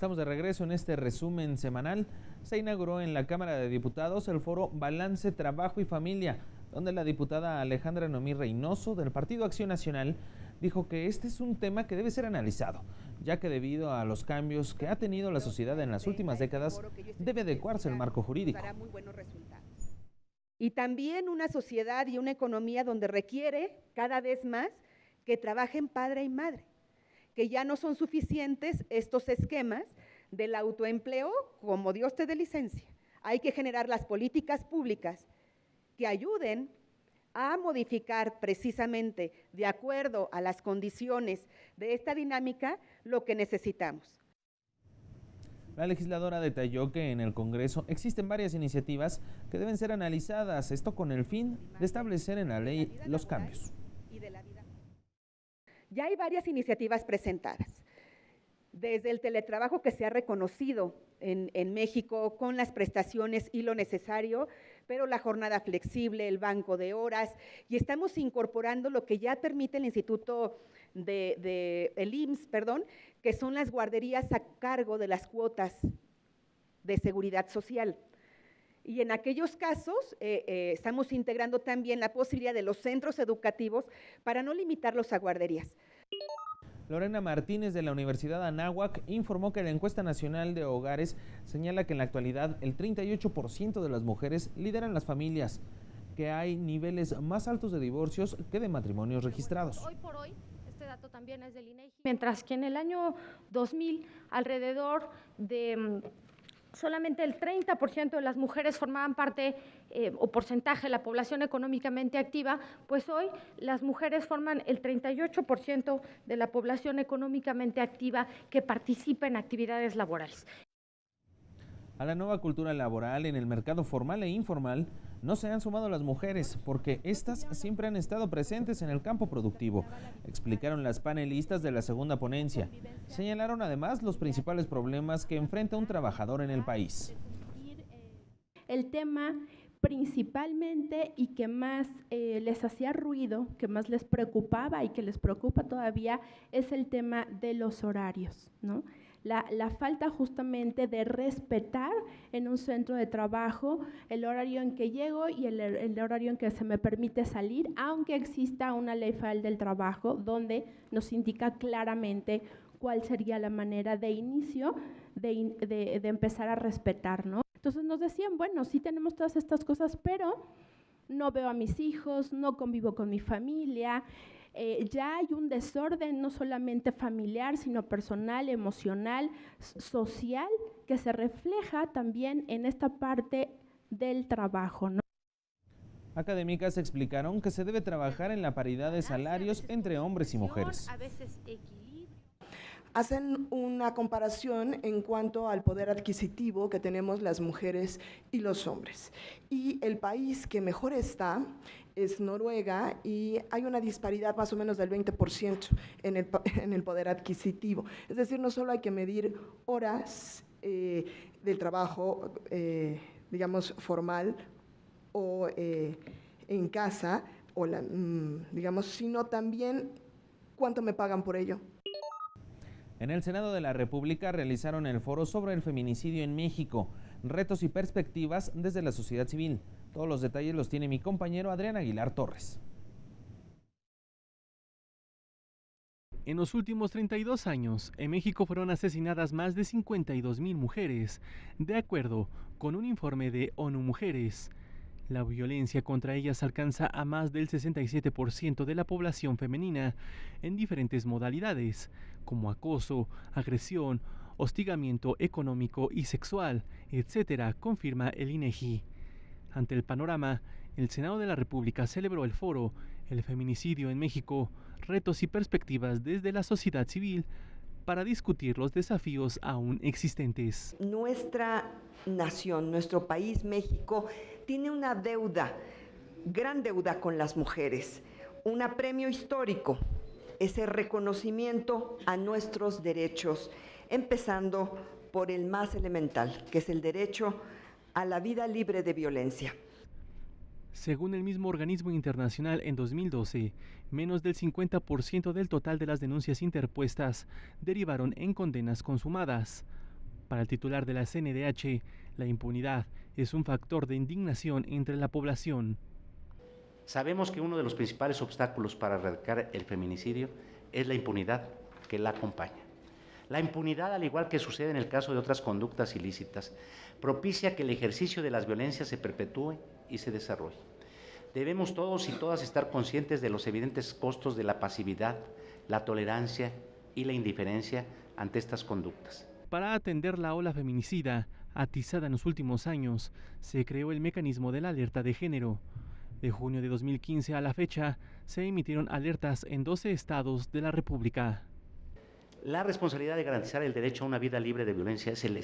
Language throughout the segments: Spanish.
Estamos de regreso en este resumen semanal. Se inauguró en la Cámara de Diputados el foro Balance, Trabajo y Familia, donde la diputada Alejandra Noemí Reynoso del Partido Acción Nacional dijo que este es un tema que debe ser analizado, ya que debido a los cambios que ha tenido la sociedad en las últimas décadas, debe adecuarse el marco jurídico. Y también una sociedad y una economía donde requiere cada vez más que trabajen padre y madre, que ya no son suficientes estos esquemas del autoempleo como Dios te dé licencia. Hay que generar las políticas públicas que ayuden a modificar precisamente de acuerdo a las condiciones de esta dinámica lo que necesitamos. La legisladora detalló que en el Congreso existen varias iniciativas que deben ser analizadas, esto con el fin de establecer en la ley los cambios. Ya hay varias iniciativas presentadas, desde el teletrabajo que se ha reconocido en México con las prestaciones y lo necesario, pero la jornada flexible, el banco de horas, y estamos incorporando lo que ya permite el Instituto el IMSS, que son las guarderías a cargo de las cuotas de seguridad social. Y en aquellos casos estamos integrando también la posibilidad de los centros educativos para no limitarlos a guarderías. Lorena Martínez de la Universidad Anáhuac informó que la encuesta nacional de hogares señala que en la actualidad el 38% de las mujeres lideran las familias, que hay niveles más altos de divorcios que de matrimonios registrados. Hoy por hoy, este dato también es del INEGI. Mientras que en el año 2000 alrededor de solamente el 30% de las mujeres formaban parte o porcentaje de la población económicamente activa, pues hoy las mujeres forman el 38% de la población económicamente activa que participa en actividades laborales. A la nueva cultura laboral en el mercado formal e informal no se han sumado las mujeres porque estas siempre han estado presentes en el campo productivo, explicaron las panelistas de la segunda ponencia. Señalaron además los principales problemas que enfrenta un trabajador en el país. El tema principalmente y que más les hacía ruido, que más les preocupaba y que les preocupa todavía es el tema de los horarios, ¿no? La falta justamente de respetar en un centro de trabajo el horario en que llego y el horario en que se me permite salir, aunque exista una ley federal del trabajo donde nos indica claramente cuál sería la manera de inicio de empezar a respetar, ¿no? Entonces nos decían, bueno, sí tenemos todas estas cosas, pero no veo a mis hijos, no convivo con mi familia. Ya hay un desorden no solamente familiar, sino personal, emocional, social, que se refleja también en esta parte del trabajo, ¿no? Académicas explicaron que se debe trabajar en la paridad de salarios entre hombres y mujeres. Hacen una comparación en cuanto al poder adquisitivo que tenemos las mujeres y los hombres. Y el país que mejor está es Noruega y hay una disparidad más o menos del 20% en el poder adquisitivo. Es decir, no solo hay que medir horas del trabajo, digamos, formal o en casa, o digamos, sino también cuánto me pagan por ello. En el Senado de la República realizaron el foro sobre el feminicidio en México, retos y perspectivas desde la sociedad civil. Todos los detalles los tiene mi compañero Adrián Aguilar Torres. En los últimos 32 años, en México fueron asesinadas más de 52,000 mujeres, de acuerdo con un informe de ONU Mujeres. La violencia contra ellas alcanza a más del 67% de la población femenina en diferentes modalidades, como acoso, agresión, hostigamiento económico y sexual, etcétera, confirma el INEGI. Ante el panorama, el Senado de la República celebró el foro El feminicidio en México, retos y perspectivas desde la sociedad civil para discutir los desafíos aún existentes. Nuestra nación, nuestro país, México, tiene una deuda, gran deuda con las mujeres, un apremio histórico, ese reconocimiento a nuestros derechos, empezando por el más elemental, que es el derecho a la vida libre de violencia. Según el mismo organismo internacional, en 2012, menos del 50% del total de las denuncias interpuestas derivaron en condenas consumadas. Para el titular de la CNDH, la impunidad es un factor de indignación entre la población. Sabemos que uno de los principales obstáculos para erradicar el feminicidio es la impunidad que la acompaña. La impunidad, al igual que sucede en el caso de otras conductas ilícitas, propicia que el ejercicio de las violencias se perpetúe y se desarrolle. Debemos todos y todas estar conscientes de los evidentes costos de la pasividad, la tolerancia y la indiferencia ante estas conductas. Para atender la ola feminicida, atizada en los últimos años, se creó el mecanismo de la alerta de género. De junio de 2015 a la fecha, se emitieron alertas en 12 estados de la República. La responsabilidad de garantizar el derecho a una vida libre de violencia es del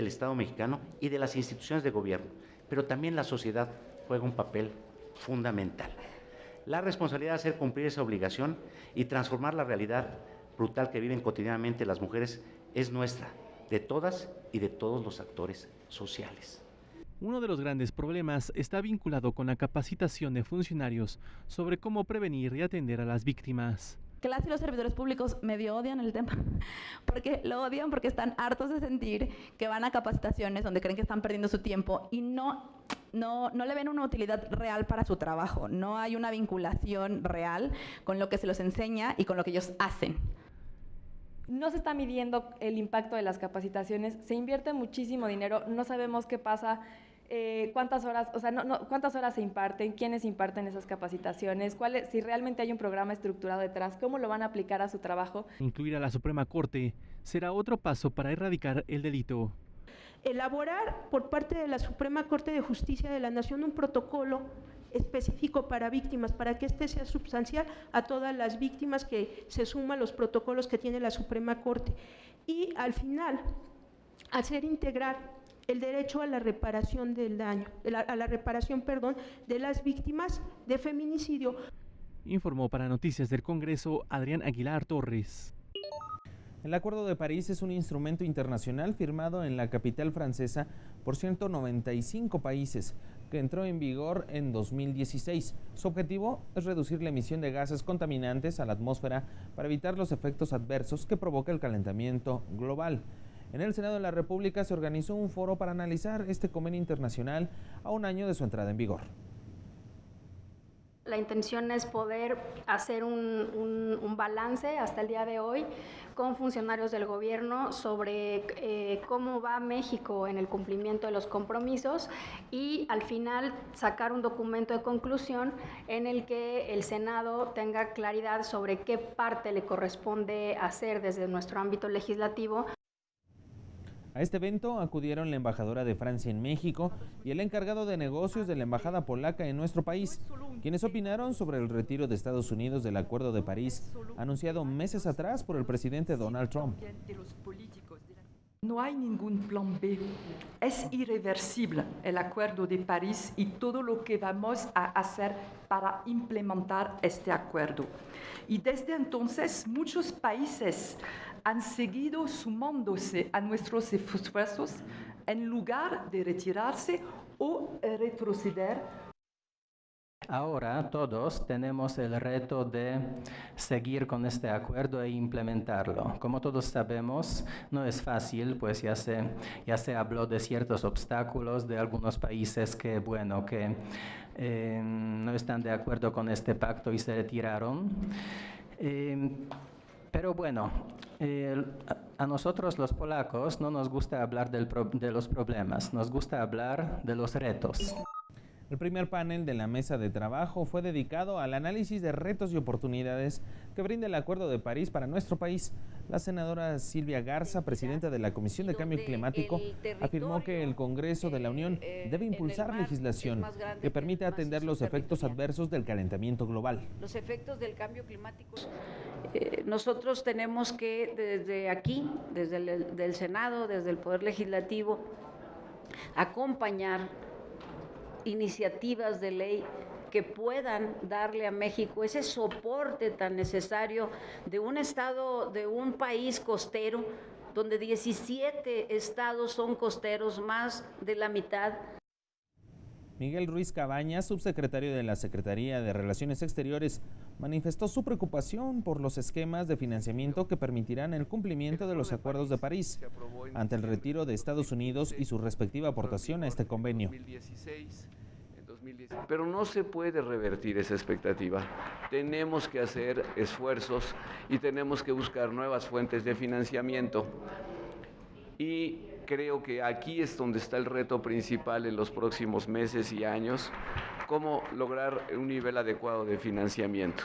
Estado mexicano y de las instituciones de gobierno, pero también la sociedad juega un papel fundamental. La responsabilidad de hacer cumplir esa obligación y transformar la realidad brutal que viven cotidianamente las mujeres es nuestra, de todas y de todos los actores sociales. Uno de los grandes problemas está vinculado con la capacitación de funcionarios sobre cómo prevenir y atender a las víctimas. Que las y los servidores públicos medio odian el tema, porque lo odian porque están hartos de sentir que van a capacitaciones donde creen que están perdiendo su tiempo y no le ven una utilidad real para su trabajo, no hay una vinculación real con lo que se les enseña y con lo que ellos hacen. No se está midiendo el impacto de las capacitaciones, se invierte muchísimo dinero, no sabemos qué pasa, cuántas horas, cuántas horas se imparten, quiénes imparten esas capacitaciones, si realmente hay un programa estructurado detrás, cómo lo van a aplicar a su trabajo. Incluir a la Suprema Corte será otro paso para erradicar el delito. Elaborar por parte de la Suprema Corte de Justicia de la Nación un protocolo específico para víctimas, para que este sea sustancial a todas las víctimas, que se suman los protocolos que tiene la Suprema Corte. Y al final, hacer integrar el derecho a la reparación del daño, a la reparación, de las víctimas de feminicidio. Informó para Noticias del Congreso Adrián Aguilar Torres. El Acuerdo de París es un instrumento internacional firmado en la capital francesa por 195 países, que entró en vigor en 2016. Su objetivo es reducir la emisión de gases contaminantes a la atmósfera para evitar los efectos adversos que provoca el calentamiento global. En el Senado de la República se organizó un foro para analizar este convenio internacional a un año de su entrada en vigor. La intención es poder hacer un balance hasta el día de hoy con funcionarios del gobierno sobre cómo va México en el cumplimiento de los compromisos y al final sacar un documento de conclusión en el que el Senado tenga claridad sobre qué parte le corresponde hacer desde nuestro ámbito legislativo. A este evento acudieron la embajadora de Francia en México y el encargado de negocios de la embajada polaca en nuestro país, quienes opinaron sobre el retiro de Estados Unidos del Acuerdo de París, anunciado meses atrás por el presidente Donald Trump. No hay ningún plan B. Es irreversible el Acuerdo de París y todo lo que vamos a hacer para implementar este acuerdo. Y desde entonces muchos países han seguido sumándose a nuestros esfuerzos en lugar de retirarse o retroceder. Ahora todos tenemos el reto de seguir con este acuerdo e implementarlo. Como todos sabemos, no es fácil, pues ya se habló de ciertos obstáculos de algunos países que no están de acuerdo con este pacto y se retiraron. Pero bueno, a nosotros los polacos no nos gusta hablar de los problemas, nos gusta hablar de los retos. El primer panel de la mesa de trabajo fue dedicado al análisis de retos y oportunidades que brinda el Acuerdo de París para nuestro país. La senadora Silvia Garza, presidenta de la Comisión de Cambio Climático, afirmó que el Congreso de la Unión debe impulsar legislación que permita atender los efectos adversos del calentamiento global. Los efectos del cambio climático. Nosotros tenemos que desde aquí, desde el Senado, desde el Poder Legislativo, acompañar iniciativas de ley que puedan darle a México ese soporte tan necesario de un estado, de un país costero, donde 17 estados son costeros, más de la mitad. Miguel Ruiz Cabañas, subsecretario de la Secretaría de Relaciones Exteriores, manifestó su preocupación por los esquemas de financiamiento que permitirán el cumplimiento de los acuerdos de París ante el retiro de Estados Unidos y su respectiva aportación a este convenio. Pero no se puede revertir esa expectativa. Tenemos que hacer esfuerzos y tenemos que buscar nuevas fuentes de financiamiento. Y creo que aquí es donde está el reto principal en los próximos meses y años, cómo lograr un nivel adecuado de financiamiento.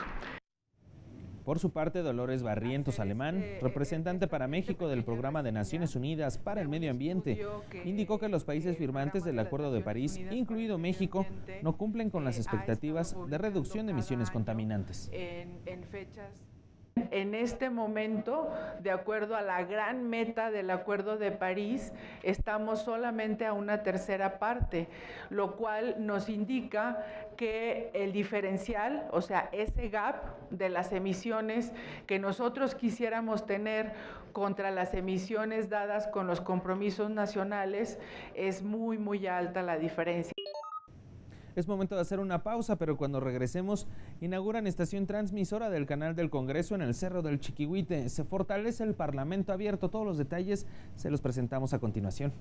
Por su parte, Dolores Barrientos Alemán, representante para México del Programa de Naciones Unidas para el Medio Ambiente, indicó que los países firmantes del Acuerdo de París, incluido México, no cumplen con las expectativas de reducción de emisiones contaminantes. En este momento, de acuerdo a la gran meta del Acuerdo de París, estamos solamente a una tercera parte, lo cual nos indica que el diferencial, o sea, ese gap de las emisiones que nosotros quisiéramos tener contra las emisiones dadas con los compromisos nacionales, es muy, muy alta la diferencia. Es momento de hacer una pausa, pero cuando regresemos, inauguran estación transmisora del canal del Congreso en el Cerro del Chiquihuite. Se fortalece el Parlamento abierto. Todos los detalles se los presentamos a continuación.